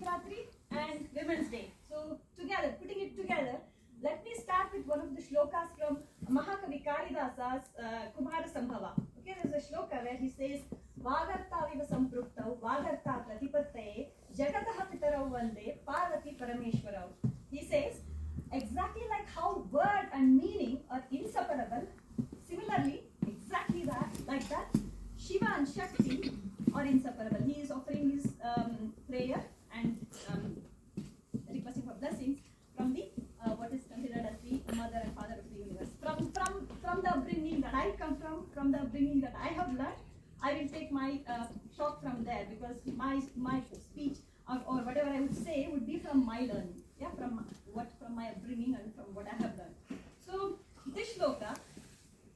Mahashivratri and Women's Day. So together, putting it together, let me start with one of the shlokas from Mahakavi Kalidasa's Kumara Sambhava. Okay, there's a shloka where he says, Vagarta viva sampruptau, Vagarta pratipattaye, Jagataha pitarau vande, Parvati parameshwarau. He says, exactly like how word and meaning are inseparable, similarly, exactly that, like that, Shiva and Shakti are inseparable. He is offering his prayer and requesting for blessings from the what is considered as the mother and father of the universe. From the upbringing that I come from the upbringing that I have learned, I will take my talk from there, because my speech or whatever I would say would be from my learning, yeah, from my upbringing and from what I have learned. So this shloka,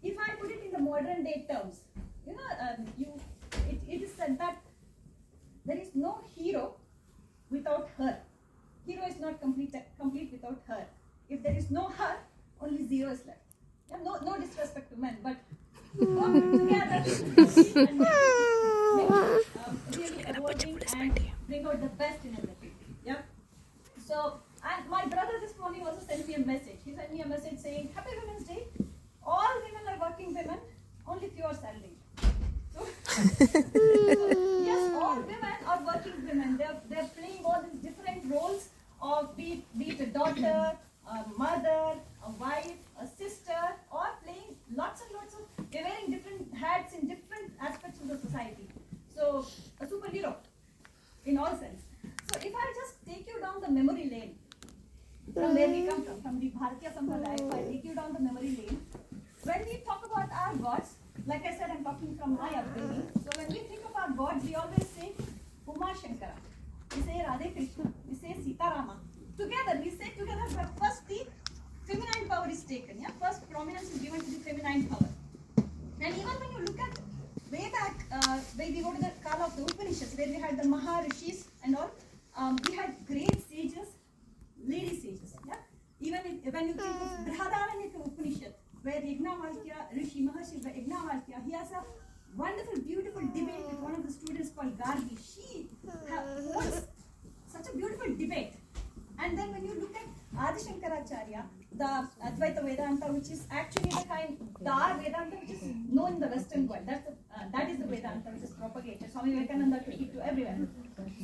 if I put it in the modern day terms, you know, it is said that there is no hero without her. Hero is not complete without her. If there is no her, only zero is left. Yeah, no disrespect to men, but work together and really evolving and bring out the best in everything. Yeah. So, and my brother this morning also sent me a message. He sent me a message saying, Happy Women's Day. All women are working women, only few are salaried. So, yes, all women are working women. They're playing all these different roles of be it a daughter, a mother, a wife, a sister, or playing lots and lots of, they're wearing different hats in different aspects of the society. So, a superhero in all sense. So, if I just take you down the memory lane, from where we come from the Bharatiya Sampradaya, if I take you down the memory lane, when we talk about our gods, like I said, I'm talking from my upbringing. So when we think of our gods, we always say Uma Shankara, we say Radhe Krishna, we say Sita Rama. Together, we say together, but first the feminine power is taken. Yeah, first prominence is given to the feminine power. And even when you look at way back, when we go to the Kala of the Upanishads, where we had the Maharishis and all, we had great sages, lady sages. Yeah, even when you think of Brihadaranyaka Upanishad, where Yajnavalkya, Rishi Maharshi Yajnavalkya, he has a wonderful, beautiful debate with one of the students called Gargi. She holds such a beautiful debate. And then when you look at Adi Shankaracharya, the Advaita Vedanta, which is actually the kind Dar Vedanta which is known in the Western world. That is the Vedanta which is propagated. Swami Vivekananda took it to everyone.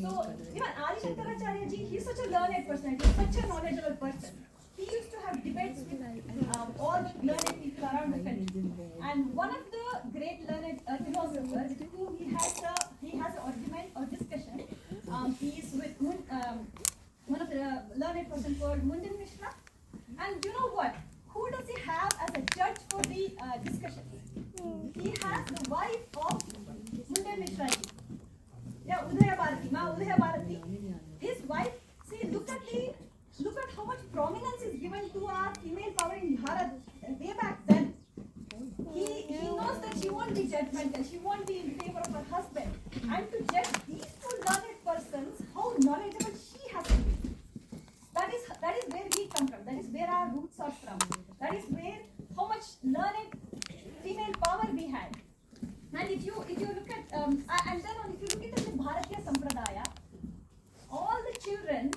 So even Adi Shankaracharya ji, he is such a learned personality, such a knowledgeable person. He used to have debates with all the learned people around the country. And one of the great learned philosophers with whom he has an argument or discussion, he is with one of the learned person called Mundan Mishra. And you know what? Who does he have as a judge for the discussion? He has the wife of Mundan Mishra ji. Yeah, Udaya Bharati, Ma Udaya Bharati. His wife, see, look at how much prominence is given to our female power in Bharat way back then. He knows that she won't be judgmental, she won't be in favor of her husband. And to judge these two learned persons, how knowledgeable she has to be. That is where we come from. That is where our roots are from. That is where how much learned female power we had. And if you look at and then if you look at the Bharatiya Sampradaya, all the children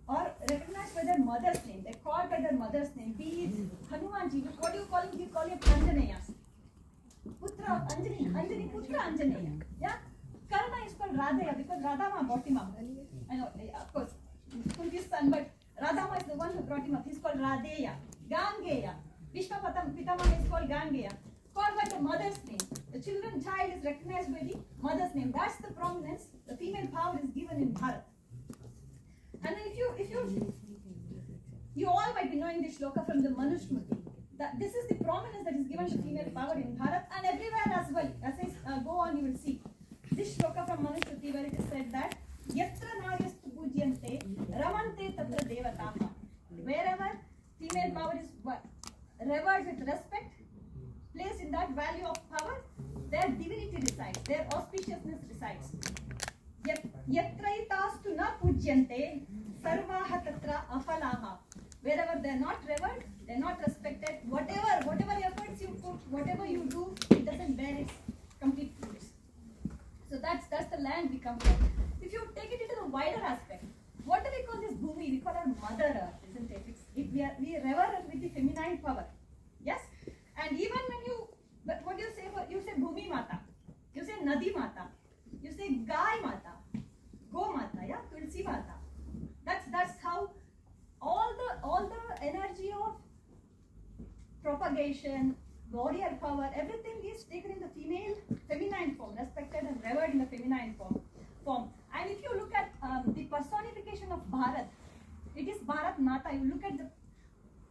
are recognized by their mother's name. They're called by their mother's name. Be it Hanumanji, what do you call him? You call him Anjaneya. Putra Anjani Putra Anjaneya. Yeah. Karna is called Radheya because Radhama brought him up. I know, of course, Kunti's son, but Radhama is the one who brought him up. He's called Radheya. Gangeya. Vishma Pitama is called Gangeya. Called by the mother's name. The child is recognized by the mother's name. That's the prominence. The female power is given in Bharat. And then if you all might be knowing this shloka from the Manusmriti. That this is the prominence that is given to female power in Bharat and everywhere as well. As I go on, you will see this shloka from Manusmriti where it is said that Yatra naryastu pujyante ramante tatra devataha. Wherever female power is revered with respect, placed in that value of power, their divinity resides, their auspiciousness resides. Yatraitastu na pujyante sarvaha tatra afalaha. Wherever they are not revered, they are not respected, whatever efforts you put, whatever you do, it doesn't bear its complete fruits. So that's the land we come from. If you take it into the wider aspect, what do we call this Bhumi? We call her Mother Earth, isn't it? We revere her with the feminine power. Yes? And even when you, what do you say? You say Bhumi Mata, you say Nadi Mata, you say Gai Mata, Go Mata, yeah, Tulsi Mata. That's how all the energy of propagation, warrior power, everything is taken in the feminine form, respected and revered in the feminine form. And if you look at the personification of Bharat, it is Bharat Mata. You look at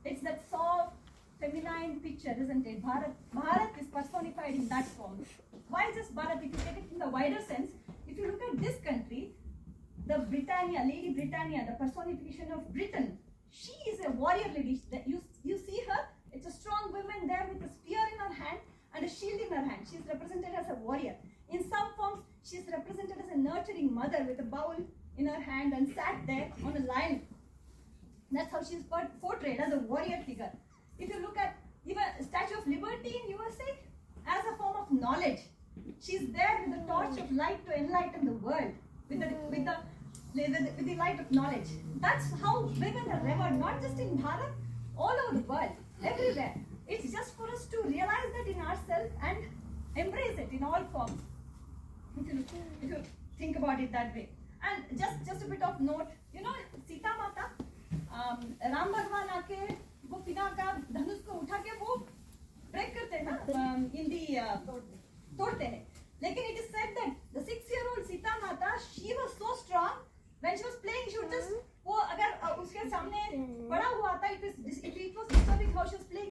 it's that soft, feminine picture, isn't it? Bharat is personified in that form. Why just Bharat? If you take it in the wider sense, if you look at this country, the Britannia, Lady Britannia, the personification of Britain, she is a warrior lady. You see her, it's a strong woman there with a spear in her hand and a shield in her hand. She is represented as a warrior. In some forms, she is represented as a nurturing mother with a bowl in her hand and sat there on a lion. That's how she is portrayed, as a warrior figure. If you look at even Statue of Liberty in USA, as a form of knowledge, she is there with a torch of light to enlighten the world with the light of knowledge. That's how women are revered, not just in Bharat, all over the world, everywhere. It's just for us to realize that in ourselves and embrace it in all forms. If you think about it that way. And just a bit of note, you know, Sita Mata, Ram भगवान आके वो पिता का धनुष को उठा के वो break करते हैं ना, तोड़ते हैं. लेकिन it is said that the 6-year-old Sita Mata, she was so strong when she was playing. She would just वो अगर उसके सामने पड़ा हुआ था, it was disturbing how she was